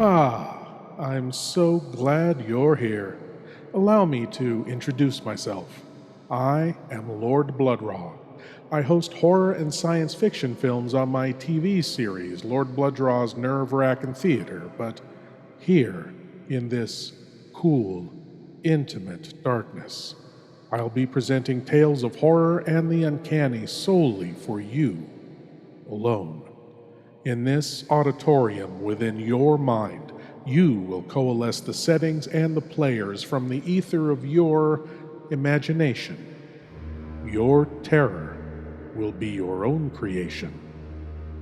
I'm so glad you're here. Allow me to introduce myself. I am Lord Blood-Rah. I host horror and science fiction films on my TV series, Lord Blood-Rah's Wrackin Theater, but here, in this cool, intimate darkness, I'll be presenting tales of horror and the uncanny solely for you, alone. In this auditorium within your mind, you will coalesce the settings and the players from the ether of your imagination. Your terror will be your own creation.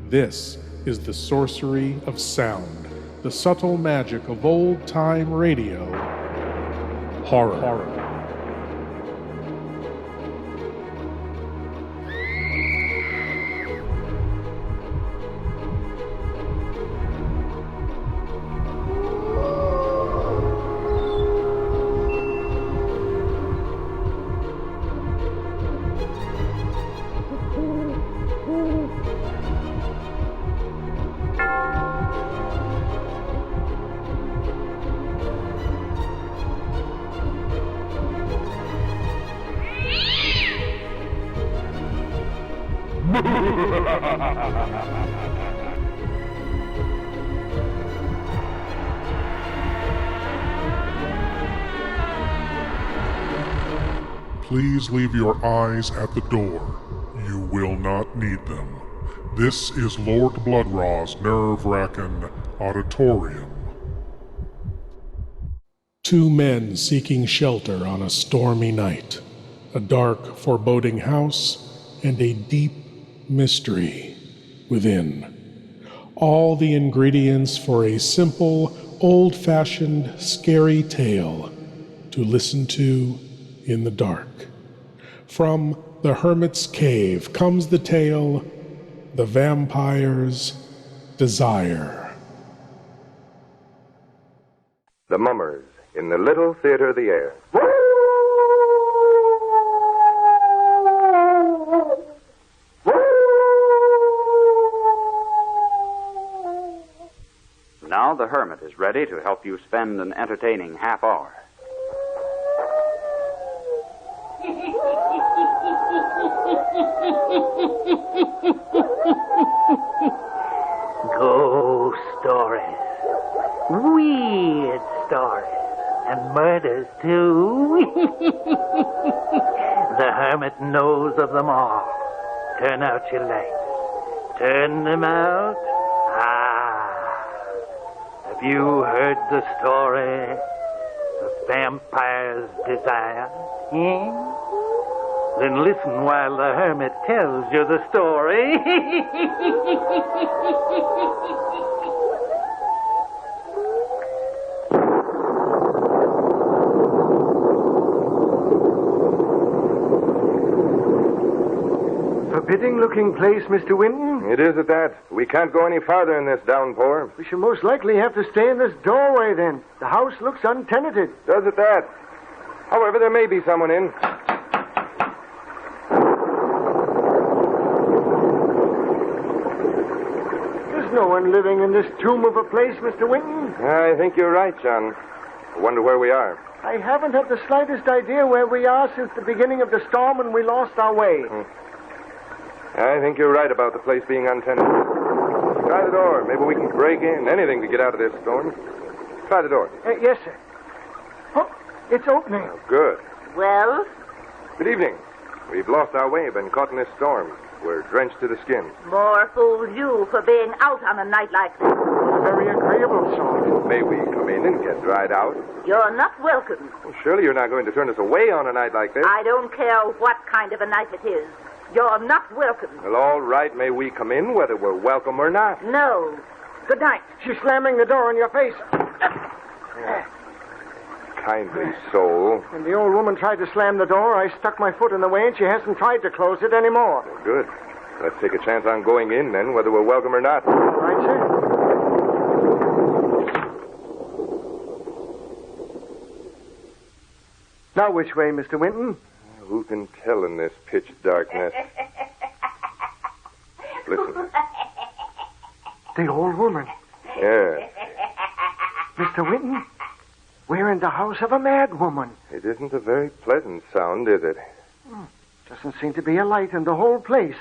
This is the sorcery of sound, the subtle magic of old-time radio, horror. Please leave your eyes at the door. You will not need them. This is Lord Blood-Rah's Wrackin Auditorium. Two men seeking shelter on a stormy night, a dark, foreboding house, and a deep mystery within. All the ingredients for a simple, old-fashioned, scary tale to listen to in the dark. From the Hermit's cave comes the tale, The Vampire's Desire. The Mummers in the Little Theater of the Air. Now the Hermit is ready to help you spend an entertaining half hour. Ghost stories, weird stories, and murders too. The Hermit knows of them all. Turn out your lights. Turn them out. Have you heard the story of Vampire's Desire? Then listen while the Hermit tells you the story. Forbidding-looking place, Mr. Winton. It is at that. We can't go any farther in this downpour. We shall most likely have to stay in this doorway, then. The house looks untenanted. Does it that? However, there may be someone in. There's no one living in this tomb of a place, Mr. Winton. I think you're right, John. I wonder where we are. I haven't had the slightest idea where we are since the beginning of the storm when we lost our way. I think you're right about the place being untenanted. Try the door. Maybe we can break in. Anything to get out of this storm. Try the door. Yes, sir. Oh, it's opening. Oh, good. Well? Good evening. We've lost our way, been caught in this storm. We're drenched to the skin. More fools you for being out on a night like this. A very agreeable sort. May we come in and get dried out? You're not welcome. Well, surely you're not going to turn us away on a night like this. I don't care what kind of a night it is. You're not welcome. Well, all right. May we come in, whether we're welcome or not? No. Good night. She's slamming the door in your face. Kindly soul. When the old woman tried to slam the door, I stuck my foot in the way, and she hasn't tried to close it anymore. Well, good. Let's take a chance on going in, then, whether we're welcome or not. All right, sir. Now, which way, Mr. Winton? Who can tell in this pitch darkness? Listen. The old woman. Yeah. Mr. Winton, we're in the house of a mad woman. It isn't a very pleasant sound, is it? Doesn't seem to be a light in the whole place.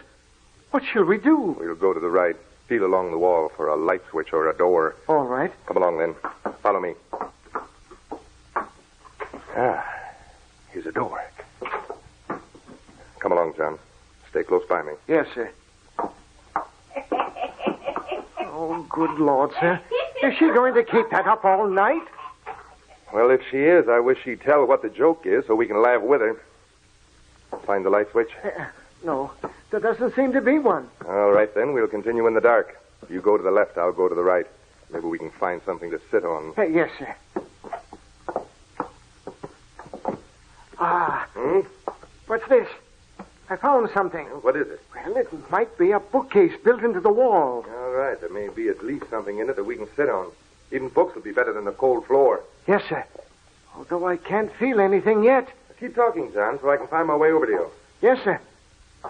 What shall we do? We'll go to the right. Feel along the wall for a light switch or a door. All right. Come along, then. Follow me. Here's a door. Come along, John. Stay close by me. Yes, sir. Oh, good Lord, sir. Is she going to keep that up all night? Well, if she is, I wish she'd tell what the joke is so we can laugh with her. Find the light switch? No, there doesn't seem to be one. All right, then. We'll continue in the dark. You go to the left, I'll go to the right. Maybe we can find something to sit on. Yes, sir. What's this? I found something. What is it? Well, it might be a bookcase built into the wall. All right, there may be at least something in it that we can sit on. Even books would be better than the cold floor. Yes, sir. Although I can't feel anything yet. Keep talking, John, so I can find my way over to you. Yes, sir.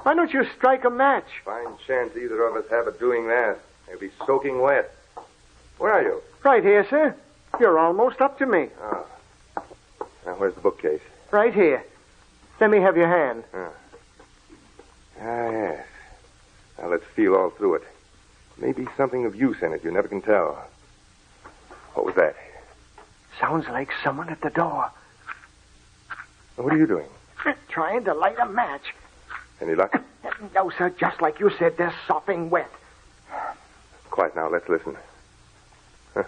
Why don't you strike a match? Fine chance either of us have of doing that. They'll be soaking wet. Where are you? Right here, sir. You're almost up to me. Oh. Now, where's the bookcase? Right here. Let me have your hand. Yes. Now, let's feel all through it. Maybe something of use in it. You never can tell. What was that? Sounds like someone at the door. What are you doing? Trying to light a match. Any luck? No, sir. Just like you said, they're sopping wet. Quiet now. Let's listen. Huh.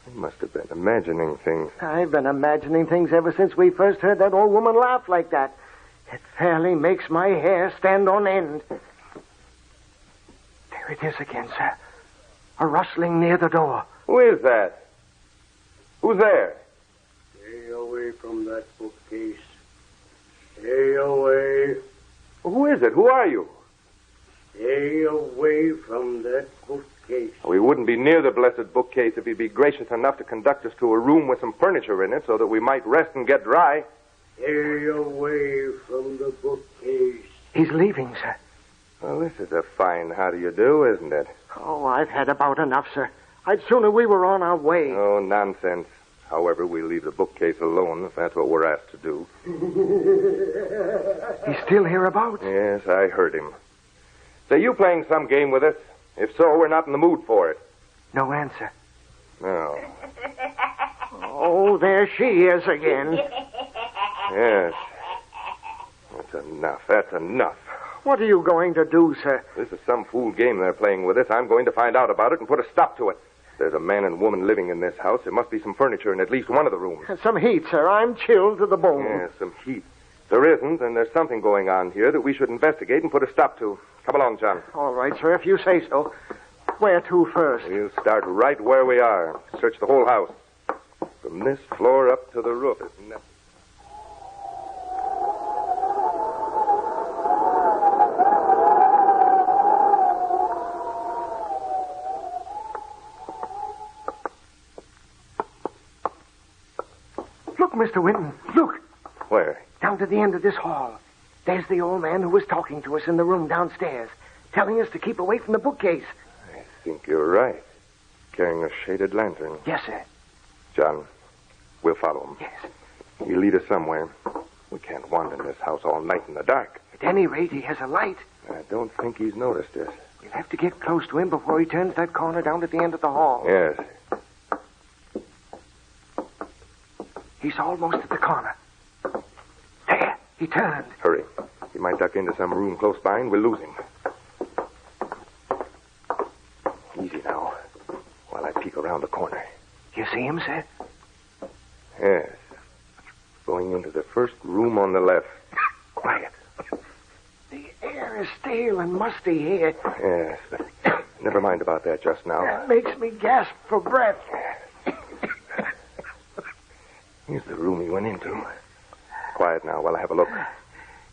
I must have been imagining things. I've been imagining things ever since we first heard that old woman laugh like that. It fairly makes my hair stand on end. There it is again, sir. A rustling near the door. Who is that? Who's there? Stay away from that bookcase. Stay away. Who is it? Who are you? Stay away from that bookcase. We wouldn't be near the blessed bookcase if he'd be gracious enough to conduct us to a room with some furniture in it so that we might rest and get dry. Stay away from the bookcase. He's leaving, sir. Well, this is a fine how do you do, isn't it? Oh, I've had about enough, sir. I'd sooner we were on our way. Oh, nonsense. However, we'll leave the bookcase alone if that's what we're asked to do. He's still hereabouts? Yes, I heard him. Say, you playing some game with us? If so, we're not in the mood for it. No answer. No. Oh, there she is again. Yes. That's enough. That's enough. What are you going to do, sir? This is some fool game they're playing with us. I'm going to find out about it and put a stop to it. There's a man and woman living in this house. There must be some furniture in at least one of the rooms. Some heat, sir. I'm chilled to the bone. Yes, some heat. If there isn't, then there's something going on here that we should investigate and put a stop to. Come along, John. All right, sir, if you say so. Where to first? We'll start right where we are. Search the whole house. From this floor up to the roof, isn't it? Look, Mr. Winton, look. Where? Down to the end of this hall. There's the old man who was talking to us in the room downstairs, telling us to keep away from the bookcase. I think you're right. Carrying a shaded lantern. Yes, sir. John, we'll follow him. Yes. He'll lead us somewhere. We can't wander in this house all night in the dark. At any rate, he has a light. I don't think he's noticed us. We'll have to get close to him before he turns that corner down at the end of the hall. Yes. He's almost at the corner. There, he turned. Hurry. He might duck into some room close by and we'll lose him. Easy now, while I peek around the corner. You see him, sir? Yes. Going into the first room on the left. Quiet. The air is stale and musty here. Yes, but never mind about that just now. That makes me gasp for breath. Here's the room he went into. Quiet now while I have a look.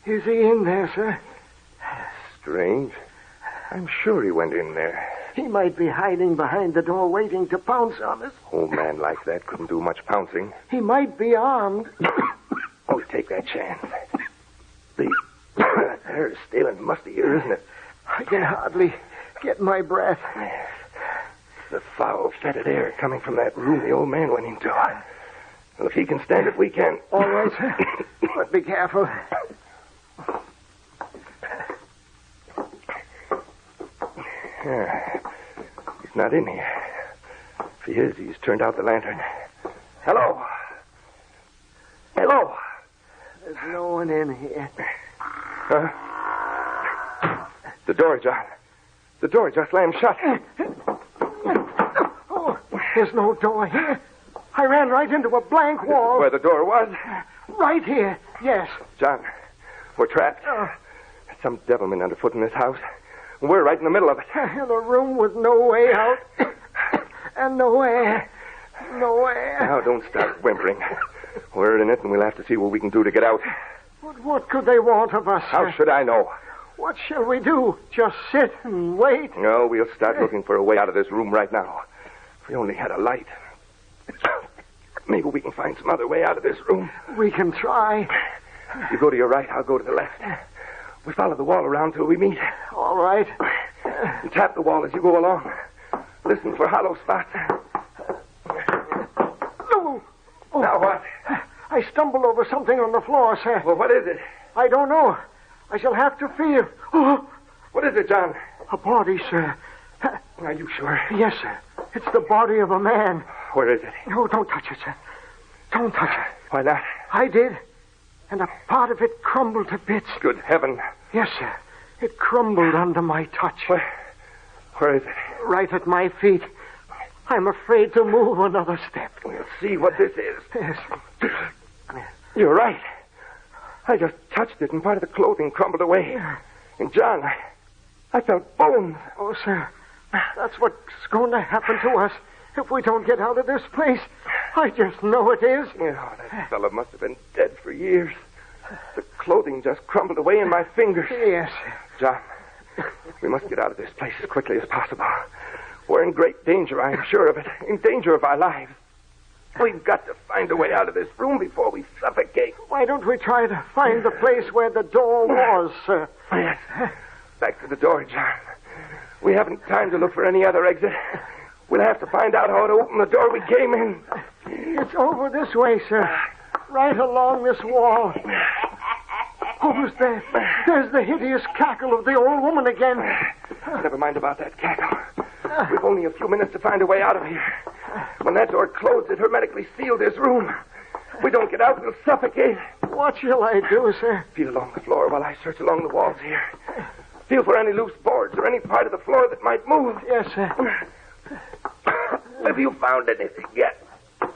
Is he in there, sir? Strange. I'm sure he went in there. He might be hiding behind the door waiting to pounce on us. Old man like that couldn't do much pouncing. He might be armed. Oh, take that chance. The air is stale and musty here, isn't it? I can hardly get my breath. the foul, fetid air coming from that room the old man went into. Well, if he can stand it, we can. All right, sir. But be careful. He's not in here. If he is, he's turned out the lantern. Hello? Hello? There's no one in here. Huh? The door, John. The door just slammed shut. Oh, there's no door here. I ran right into a blank wall. Where the door was? Right here, yes. John, we're trapped. There's some devilment underfoot in this house. We're right in the middle of it. In a room with no way out. And no air. No air. Now, don't start whimpering. We're in it, and we'll have to see what we can do to get out. But what could they want of us? How should I know? What shall we do? Just sit and wait? No, we'll start looking for a way out of this room right now. If we only had a light. Maybe we can find some other way out of this room. We can try. You go to your right, I'll go to the left. We follow the wall around till we meet. All right. You tap the wall as you go along. Listen for hollow spots. No. Oh. Now what? I stumbled over something on the floor, sir. Well, what is it? I don't know. I shall have to feel. Oh, What is it, John? a body, sir. Are you sure? Yes, sir. It's the body of a man. Where is it? No, don't touch it, sir. Don't touch it. Why not? I did. And a part of it crumbled to bits. Good heaven. Yes, sir. It crumbled under my touch. Where is it? Right at my feet. I'm afraid to move another step. We'll see what this is. Yes. You're right. I just touched it and part of the clothing crumbled away. And John, I felt bones. Oh, sir. That's what's going to happen to us if we don't get out of this place. I just know it is. Oh, that fellow must have been dead for years. The clothing just crumbled away in my fingers. Yes. John, we must get out of this place as quickly as possible. We're in great danger, I'm sure of it. In danger of our lives. We've got to find a way out of this room before we suffocate. Why don't we try to find the place where the door was, sir? Yes. Back to the door, John. We haven't time to look for any other exit. We'll have to find out how to open the door we came in. It's over this way, sir. Right along this wall. Oh, there's the hideous cackle of the old woman again. Never mind about that cackle. We've only a few minutes to find a way out of here. When that door closed, it hermetically sealed this room. If we don't get out, we'll suffocate. What shall I do, sir? Feel along the floor while I search along the walls here. Feel for any loose boards or any part of the floor that might move. Yes, sir. Have you found anything yet?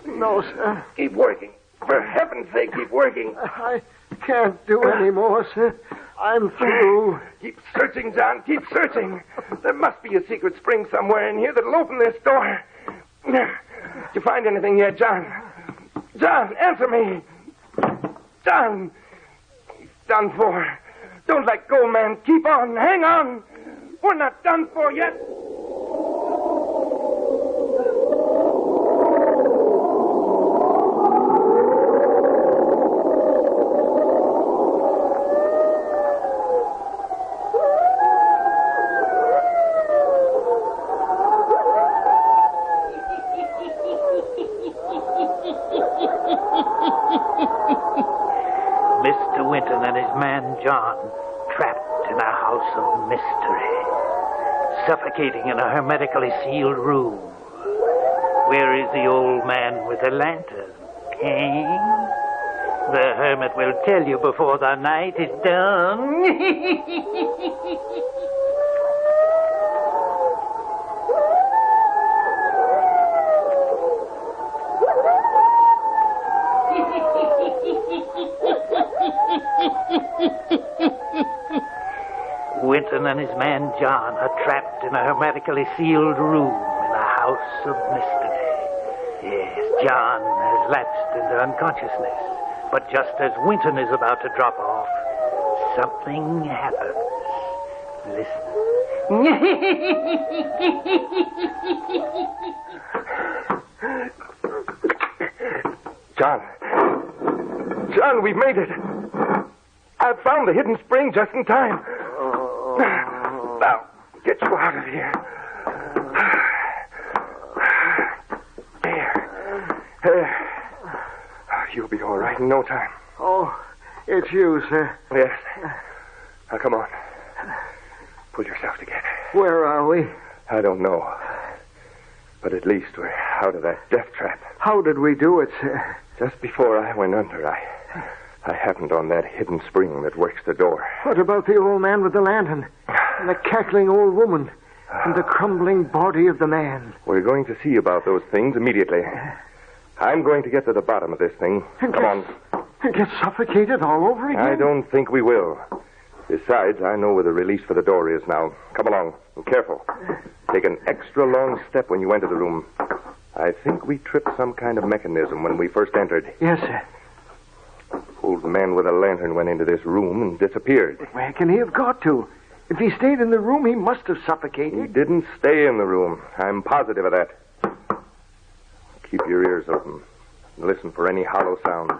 No, sir. Keep working. For heaven's sake, keep working. I can't do any more, sir. I'm through. Keep searching, John. Keep searching. There must be a secret spring somewhere in here that'll open this door. Did you find anything yet, John? John, answer me. John. He's done for. Don't let go, man. Keep on. Hang on. We're not done for yet. Mr. Winton and his man John, trapped in a house of mystery, suffocating in a hermetically sealed room. Where is the old man with the lantern? The hermit will tell you before the night is done. Winton and his man John are trapped in a hermetically sealed room in a house of mystery. Yes, John has lapsed into unconsciousness. But just as Winton is about to drop off, something happens. John, we've made it. I've found the hidden spring just in time. Now, get you out of here. You'll be all right in no time. Oh, it's you, sir. Yes. Now, come on. Pull yourself together. Where are we? I don't know. But at least we're out of that death trap. How did we do it, sir? Just before I went under, I happened on that hidden spring that works the door. What about the old man with the lantern? And the cackling old woman? And the crumbling body of the man? We're going to see about those things immediately. I'm going to get to the bottom of this thing. Come on. And get suffocated all over again? I don't think we will. Besides, I know where the release for the door is now. Come along. And careful. Take an extra long step when you enter the room. I think we tripped some kind of mechanism when we first entered. Yes, sir. Old man with a lantern went into this room and disappeared. Where can he have got to? If he stayed in the room, he must have He suffocated. didn't stay in the room. I'm positive of that. Keep your ears open and listen for any hollow sounds.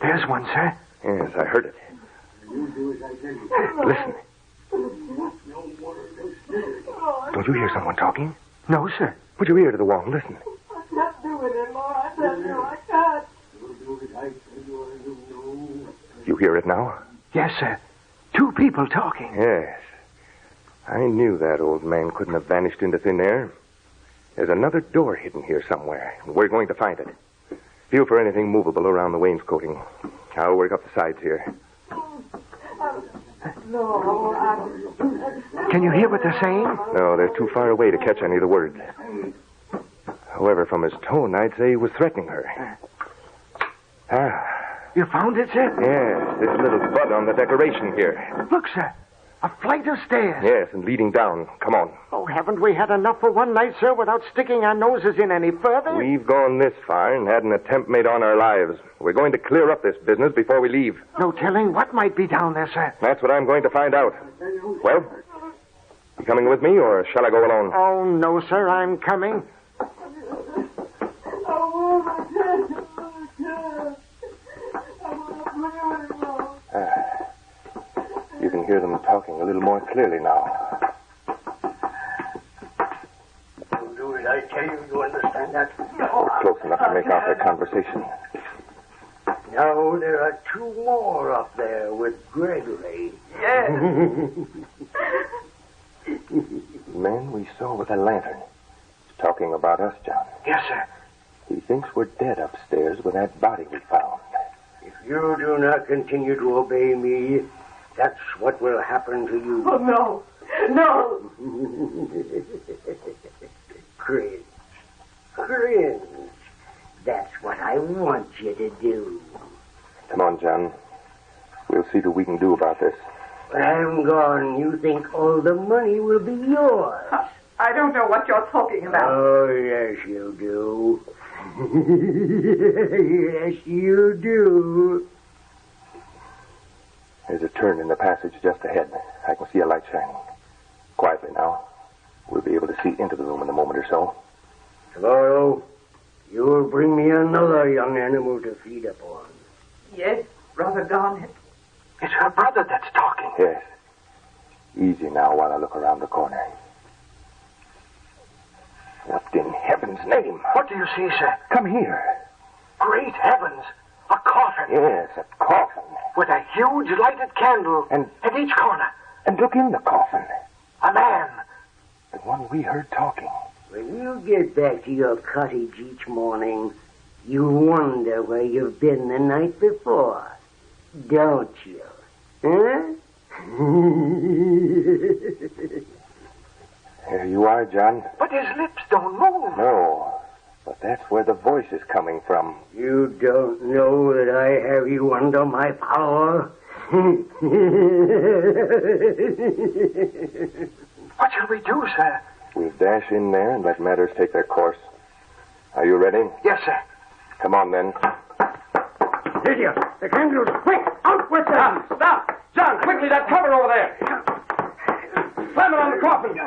There's one, sir. Yes, I heard it. Listen. Don't you hear someone talking? No, sir. Put your ear to the wall and listen. I can't do it anymore. I tell you, I can't. You hear it now? Yes, sir. Two people talking. Yes. I knew that old man couldn't have vanished into thin air. There's another door hidden here somewhere, and we're going to find it. Feel for anything movable around the wainscoting. I'll work up the sides here. Can you hear what they're saying? No, they're too far away to catch any of the words. However, from his tone, I'd say he was threatening her. You found it, sir? Yes, this little bud on the decoration here. Look, sir. A flight of stairs. Yes, and leading down. Come on. Oh, haven't we had enough for one night, sir, without sticking our noses in any further? We've gone this far and had an attempt made on our lives. We're going to clear up this business before we leave. No telling what might be down there, sir. That's what I'm going to find out. Well, you coming with me, or shall I go alone? Oh, no, sir, I'm coming. You can hear them talking a little more clearly now. Do it, I tell you. You understand that? Close enough to make out their conversation. Now there are two more up there with Gregory. Yes. The man we saw with a lantern is talking about us, John. Yes, sir. He thinks we're dead upstairs with that body we found. If you do not continue to obey me, that's what will happen to you. Oh, no. No. Cringe. Cringe. That's what I want you to do. Come on, John. We'll see what we can do about this. When I'm gone, you think all the money will be yours. I don't know what you're talking about. Oh, yes, you do. Yes, you do. There's a turn in the passage just ahead. I can see a light shining. Quietly now. We'll be able to see into the room in a moment or so. Tomorrow, you'll bring me another young animal to feed upon. Yes, Brother Garnet. It's her brother that's talking. Yes. Easy now while I look around the corner. What in heaven's name? What do you see, sir? Come here. Great heavens. A coffin. Yes, a coffin. With a huge lighted candle And- at each corner. And look in the coffin. A man. The one we heard talking. When you get back to your cottage each morning, you wonder where you've been the night before, don't you? Huh? Here you are, John. But his lips don't move. No, but that's where the voice is coming from. You don't know that I have you under my power? What shall we do, sir? We'll dash in there and let matters take their course. Are you ready? Yes, sir. Come on, then. Lydia, the candles! Quick, out with them! Stop! John, quickly, that cover over there! Slam it on the coffin!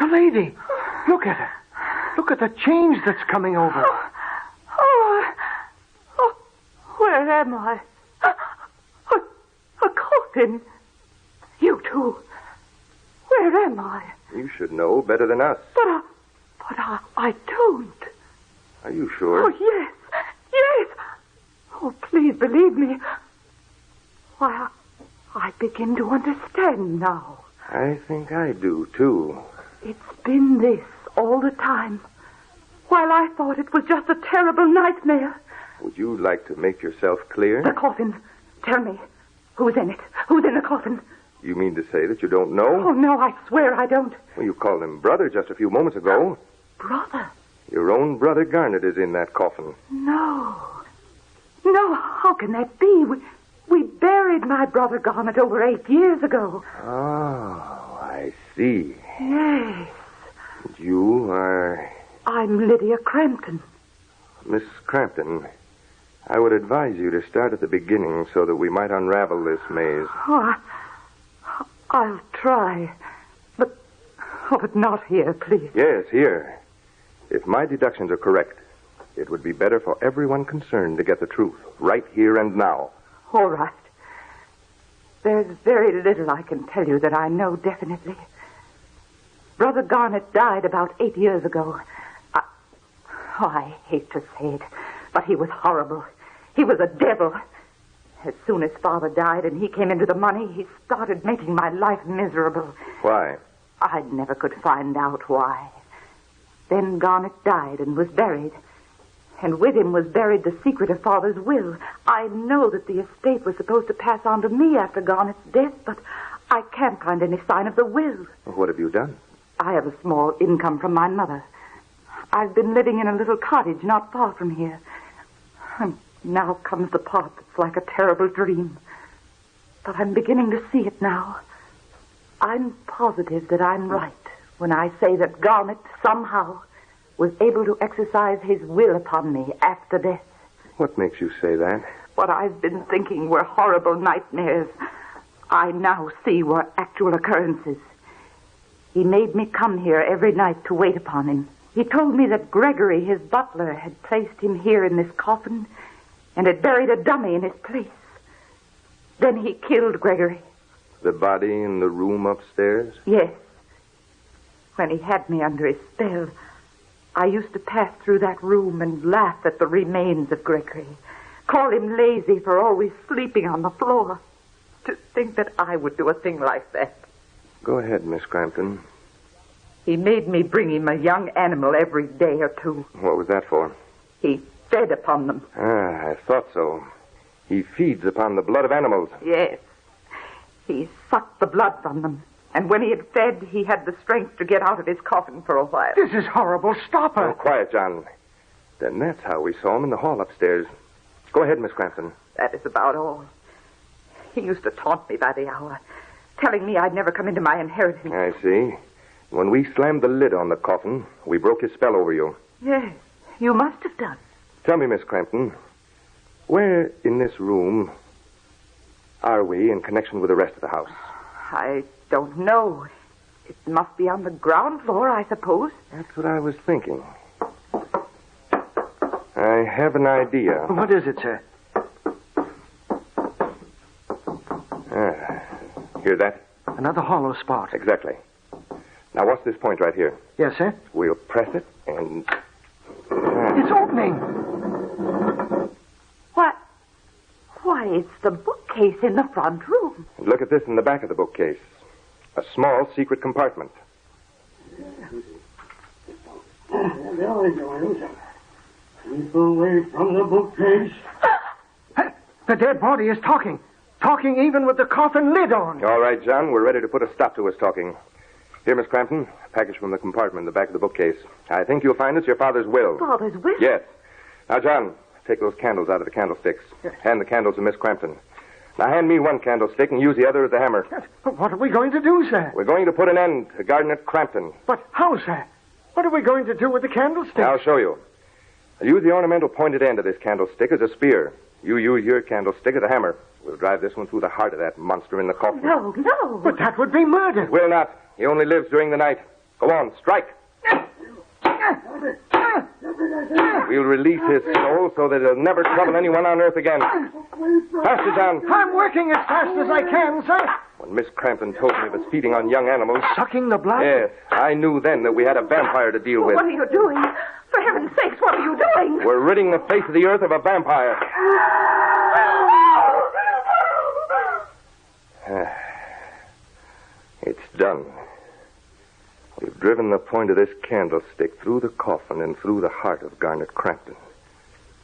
The lady. Look at her. Look at the change that's coming over. Oh, where am I? A coffin. You too. Where am I? You should know better than us. But I don't. Are you sure? Oh, yes. Yes. Oh, please believe me. Why, I begin to understand now. I think I do, too. It's been this all the time, while I thought it was just a terrible nightmare. Would you like to make yourself clear? The coffin. Tell me, who's in it? Who's in the coffin? You mean to say that you don't know? Oh, no, I swear I don't. Well, you called him brother just a few moments ago. Brother? Your own brother Garnet is in that coffin. No. No, how can that be? We buried my brother Garnet over 8 years ago. Oh, I see. Yes. You are... I'm Lydia Crampton. Miss Crampton, I would advise you to start at the beginning so that we might unravel this maze. Oh, I'll try. But not here, please. Yes, here. If my deductions are correct, it would be better for everyone concerned to get the truth right here and now. All right. There's very little I can tell you that I know definitely. Brother Garnet died about 8 years ago. I hate to say it, but he was horrible. He was a devil. As soon as Father died and he came into the money, he started making my life miserable. Why? I never could find out why. Then Garnet died and was buried. And with him was buried the secret of Father's will. I know that the estate was supposed to pass on to me after Garnet's death, but I can't find any sign of the will. What have you done? I have a small income from my mother. I've been living in a little cottage not far from here. And now comes the part that's like a terrible dream. But I'm beginning to see it now. I'm positive that I'm right when I say that Garnet somehow was able to exercise his will upon me after death. What makes you say that? What I've been thinking were horrible nightmares, I now see were actual occurrences. He made me come here every night to wait upon him. He told me that Gregory, his butler, had placed him here in this coffin and had buried a dummy in his place. Then he killed Gregory. The body in the room upstairs? Yes. When he had me under his spell, I used to pass through that room and laugh at the remains of Gregory, call him lazy for always sleeping on the floor. To think that I would do a thing like that. Go ahead, Miss Crampton. He made me bring him a young animal every day or two. What was that for? He fed upon them. I thought so. He feeds upon the blood of animals. Yes. He sucked the blood from them. And when he had fed, he had the strength to get out of his coffin for a while. This is horrible. Stop her. Oh, quiet, John. Then that's how we saw him in the hall upstairs. Go ahead, Miss Crampton. That is about all. He used to taunt me by the hour, telling me I'd never come into my inheritance. I see. When we slammed the lid on the coffin, we broke his spell over you. Yes, you must have done. Tell me, Miss Crampton, where in this room are we in connection with the rest of the house? I don't know. It must be on the ground floor, I suppose. That's what I was thinking. I have an idea. What is it, sir? Hear that? Another hollow spot. Exactly. Now, what's this point right here? Yes, sir? We'll press it and... It's opening. Why, it's the bookcase in the front room. And look at this in the back of the bookcase. A small secret compartment. Keep away from the bookcase. The dead body is talking. Talking even with the coffin lid on. All right, John, we're ready to put a stop to his talking. Here, Miss Crampton, a package from the compartment in the back of the bookcase. I think you'll find it's your father's will. Father's will? Yes. Now, John, take those candles out of the candlesticks. Hand the candles to Miss Crampton. Now, hand me one candlestick and use the other as the hammer. But what are we going to do, sir? We're going to put an end to Garnet Crampton. But how, sir? What are we going to do with the candlestick? I'll show you. I'll use the ornamental pointed end of this candlestick as a spear. You use your candlestick as a hammer. We'll drive this one through the heart of that monster in the coffin. No, no. But that would be murder. It will not. He only lives during the night. Go on, strike. We'll release his soul so that he'll never trouble anyone on Earth again. Faster, John. I'm working as fast as I can, sir. When Miss Crampton told me of his feeding on young animals... Sucking the blood? Yes, I knew then that we had a vampire to deal with. What are you doing? For heaven's sakes, what are you doing? We're ridding the face of the Earth of a vampire. It's done. We've driven the point of this candlestick through the coffin and through the heart of Garnet Crampton,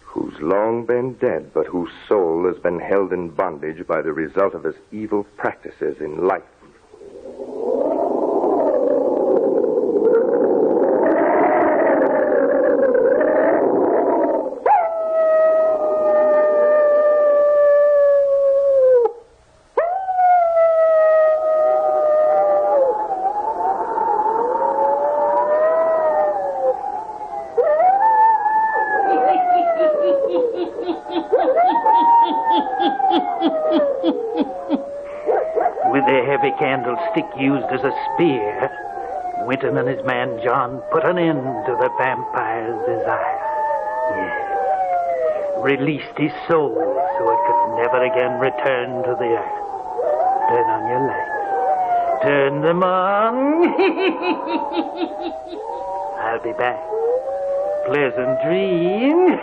who's long been dead, but whose soul has been held in bondage by the result of his evil practices in life. With a heavy candlestick used as a spear, Winton and his man John put an end to the vampire's desire. Yes. Released his soul so it could never again return to the earth. Turn on your lights. Turn them on. I'll be back. Pleasant dreams.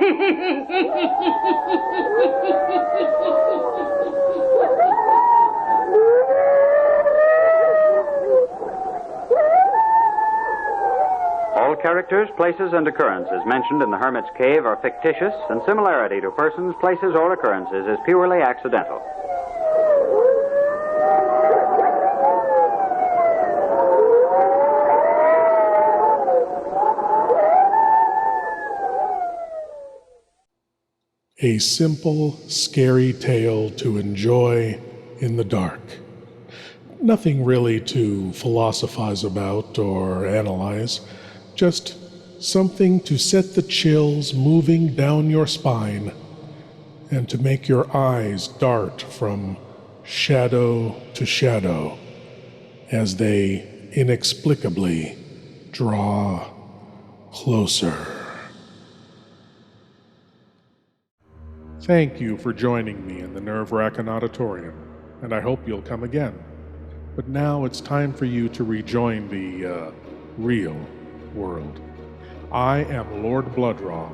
All characters, places, and occurrences mentioned in the Hermit's Cave are fictitious, and similarity to persons, places, or occurrences is purely accidental. A simple, scary tale to enjoy in the dark. Nothing really to philosophize about or analyze, just something to set the chills moving down your spine and to make your eyes dart from shadow to shadow as they inexplicably draw closer. Thank you for joining me in the Wrackin Auditorium, and I hope you'll come again. But now it's time for you to rejoin the, real world. I am Lord Blood-Rah,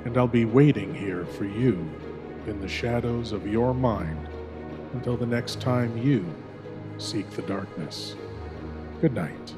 and I'll be waiting here for you in the shadows of your mind until the next time you seek the darkness. Good night.